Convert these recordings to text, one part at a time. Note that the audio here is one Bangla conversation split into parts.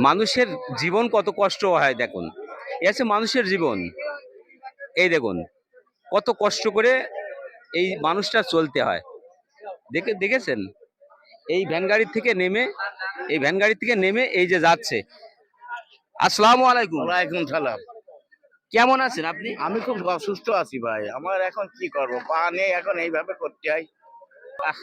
মানুষের জীবন কত কষ্ট হয় দেখুন। এ আছে মানুষের জীবন। এই দেখুন কত কষ্ট করে এই মানুষটা চলতে হয়। দেখেছেন এই ভ্যান গাড়ি থেকে নেমে এই যে যাচ্ছে। আসসালামু আলাইকুম। ওয়ালাইকুম সালাম। কেমন আছেন আপনি? আমি খুব অসুস্থ আছি ভাই, আমার এখন কি করব, পা নেই, এখন এইভাবে করতে হয়।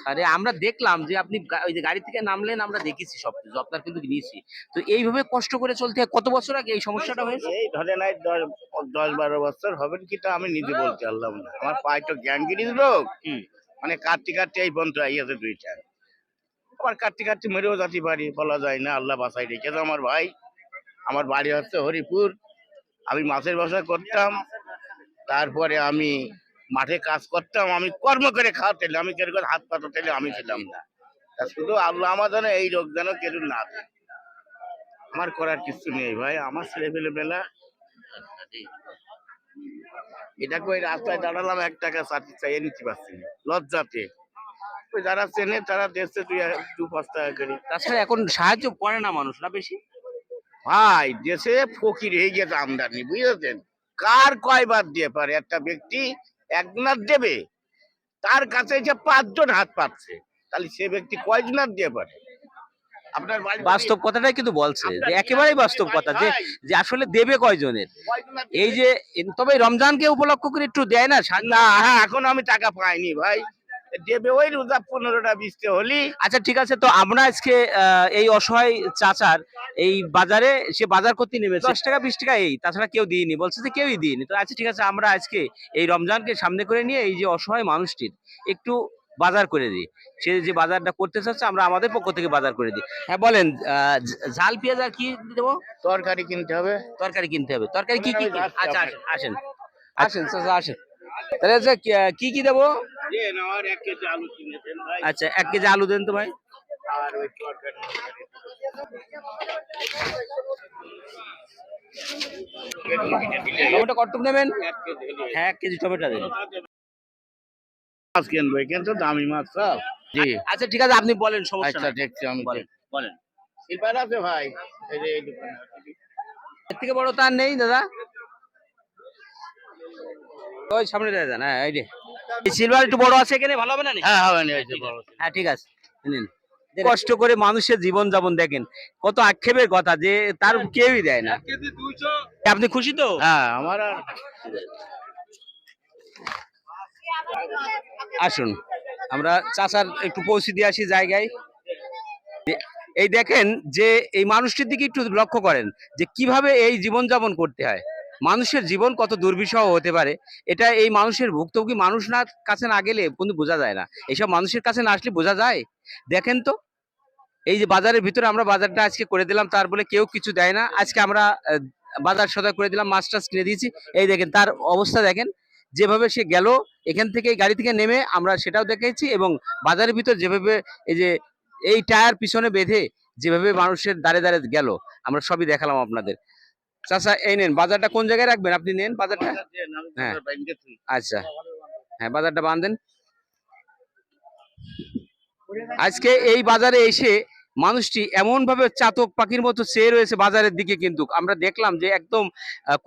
আরে আমরা দেখলাম যে আপনি ওই যে গাড়ি থেকে নামলেন, আমরা দেখেছি সবকিছু আপনার কিন্তু নিয়েছি। তো এইভাবে কষ্ট করে চলতে হয়। কত বছর আগে এই সমস্যাটা হয়েছে? এই ধরে নাই 10-12 বছর হবে কি, তা আমি নিজে বলতে পারলাম না। আমার পায়ে তো গ্যাংগ্রিস রোগ, মানে কাটতে কাটতে এই পর্যন্ত আইয়াছে দুইটা। আবার কাটতে কাটতে মেরেও যেতে পারি, বলা যায় না, আল্লাহ বাঁচাই রেখেছে আমার ভাই। আমার বাড়ি হচ্ছে হরিপুর। আমি মাছের ব্যবসা করতাম, তারপরে আমি মাঠে কাজ করতাম। আমি কর্ম করে খাওয়াতে, আমি কেরকম হাত পাতাতে আমি ছিলাম না। তা শুধু আল্লাহ আমার যেন এই রোগ যেন কেউ না দেয়। আমার করার কিছু নেই ভাই, আমার ছেলে পেলে বেলা। এটাকে ওই রাস্তায় দাঁড়ালাম, 1 টাকা চাকরি চাইয়ে নিতে পারছি না, লজ্জাতে। ওই যারা চেনে তারা দেখছে 2-5 টাকা করে। তাছাড়া এখন সাহায্য করে না মানুষ না বেশি। ভাই দেশে ফকির হয়ে গেছে আমদানি, বুঝেছেন? কার কয়বার দিয়ে পারে একটা ব্যক্তি, একজনার দেবে, তার কাছে যে 5 জন হাত পাচ্ছে, তাহলে সে ব্যক্তি কয়জনার দিয়ে পারে? আপনার বাড়ি বাস্তব কথাটাই কিন্তু বলছে যে একেবারেই বাস্তব কথা যে যে আসলে দেবে কয়জনের। এই যে তবে রমজানকে উপলক্ষ করে একটু দেয় না না, হ্যাঁ, এখন আমি টাকা পাইনি ভাই, দেবে ওই রোজা 15টা 20টা হলি। আচ্ছা ঠিক আছে, তো আমরা আজকে এই অসহায় চাচার এই বাজারে সে বাজার করতে নেমেছে 10 টাকা 20 টাকা, এই তাছাড়া কেউ দিইনি, বলছে যে কেউই দিইনি। তো আচ্ছা ঠিক আছে, আমরা আজকে এই রমজানকে সামনে করে নিয়ে এই যে অসহায় মানুষটির একটু বাজার করে দিই। সে যে বাজারটা করতে চাচ্ছে আমরা আমাদের পক্ষ থেকে বাজার করে দিই। হ্যাঁ বলেন, ঝাল পেঁয়াজ আর কি দেবো? তরকারি কিনতে হবে। তরকারি কিনতে হবে। তরকারি কি কি? আচ্ছা আসেন আসেন আসেন চাচা আসেন। তাহলে আচ্ছা কি কি দেবো? আমার 1 কেজি আলু কিনেছেন ভাই। আচ্ছা 1 কেজি আলু দেন তো ভাই। আর ওই তরকারি টমেটো কত নেবেন? হ্যাঁ 1 কেজি টমেটো দেন। মাছ কিনবো, কিন্তু দামি মাছ সব। জি আচ্ছা ঠিক আছে, আপনি বলেন, সমস্যা আচ্ছা, নাই। দেখছি আমি। বলেন বলেন। সিলভার আছে ভাই, এই যে এই দোকানে। এর থেকে বড় তার নেই দাদা, ওই সামনে দিয়ে যান। হ্যাঁ এই যে এই সিলভার একটু বড় আছে এখানে, ভালো হবে না? হ্যাঁ হবে না, এই যে বড়। হ্যাঁ ঠিক আছে নিন। কষ্ট করে মানুষের জীবন যাপন দেখেন, কত আক্ষেপের কথা যে তার কেউই দেয় না। আপনি খুশি তো? হ্যাঁ, আমার আর আসুন আমরা চাচার একটু পৌঁছে দিয়ে আসি জায়গায়। এই দেখেন যে এই মানুষটির দিকে একটু লক্ষ্য করেন যে কিভাবে এই জীবনযাপন করতে হয়। মানুষের জীবন কত দুর্বিষহ হতে পারে, এটা এই মানুষের ভুক্তভোগী মানুষ না কাছে না গেলে কিন্তু বোঝা যায় না। এইসব মানুষের কাছে না আসলে বোঝা যায়। দেখেন তো এই যে বাজারের ভিতরে আমরা বাজারটা আজকে করে দিলাম, তার বলে কেউ কিছু দেয় না। আজকে আমরা বাজার সদাই করে দিলাম, মাছ টাছ কিনে দিয়েছি। এই দেখেন তার অবস্থা দেখেন, যেভাবে সে গেল এখান থেকে গাড়ি থেকে নেমে, আমরা সেটাও দেখেছি। এবং বাজারের ভিতর যেভাবে এই যে এই টায়ার পিছনে বেঁধে যেভাবে মানুষের দাঁড়ে দাঁড়ে গেল, আমরা সবই দেখালাম আপনাদের। চাচা এই নেন, বাজারটা কোন জায়গায় রাখবেন আপনি? নেন বাজারটা। হ্যাঁ আচ্ছা, হ্যাঁ বাজারটা বাঁধেন। আজকে এই বাজারে এসে মানুষটি এমন ভাবে চাতক পাখির মতো চেয়ে রয়েছে বাজারের দিকে, কিন্তু আমরা দেখলাম যে একদম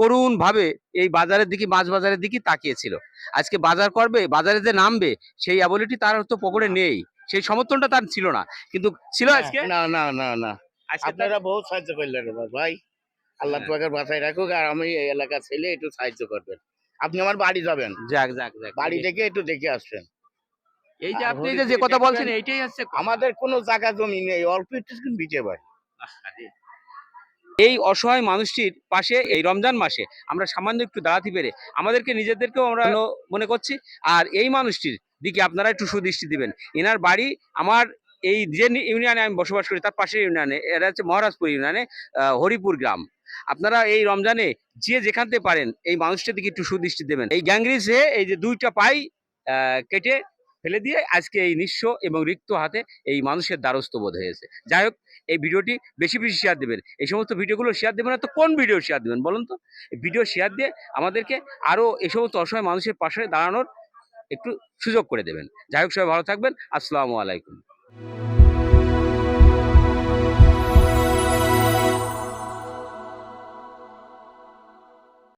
করুণ ভাবে এই বাজারের দিকে, মাছ বাজারের দিকে তাকিয়েছিল। আজকে বাজার করবে, বাজারে যে নামবে, সেই অ্যাবিলিটি তার তো পকেটে নেই, সেই সমর্থনটা তার ছিল না, কিন্তু ছিল আজকে। না না না না, আজকে আপনারা বহুত সাহায্য করলেন ভাই, আল্লাহ তোমাকে বাঁচাই রাখুক। আর আমি এই এলাকার ছেলে, একটু সাহায্য করবেন। আপনি আমার বাড়ি যাবেন, যাক যাক যাক, বাড়ি থেকে একটু দেখে আসবেন। এই যে আপনি যে কথা বলছেন এইটাই হচ্ছে আমাদের কোনো জায়গা জমি নেই, অল্প একটু ভিটে পাই। এই অসহায় মানুষটির পাশে এই রমজান মাসে আমরা সামান্য একটু দাঁড়াতে পেরে আমাদেরকে নিজেদেরকেও আমরা মনে করছি। আর এই মানুষটির দিকে আপনারা একটু সুদৃষ্টি দিবেন। এনার বাড়ি আমার এই যে ইউনিয়নে আমি বসবাস করি তার পাশের ইউনিয়নে, এটা হচ্ছে মহারাজপুর ইউনিয়নে, হরিপুর গ্রাম। আপনারা এই রমজানে যে যেখান থেকে পারেন এই মানুষটির দিকে একটু সুদৃষ্টি দেবেন। এই গ্যাংগ্রিসে এই যে 2টা পাই কেটে ফেলে দিয়ে আজকে এই নিঃস্ব এবং রিক্ত হাতে এই মানুষের দ্বারস্থ বোধ হয়েছে। যাই হোক, এই ভিডিওটি বেশি বেশি শেয়ার দেবেন। এই সমস্ত ভিডিওগুলো শেয়ার দেবেন না তো কোন ভিডিও শেয়ার দেবেন বলুন তো? ভিডিও শেয়ার দিয়ে আমাদেরকে আরো এই সমস্ত অসহায় মানুষের পাশে দাঁড়ানোর একটু সুযোগ করে দেবেন। যাই হোক, সবাই ভালো থাকবেন। আসসালামু আলাইকুম।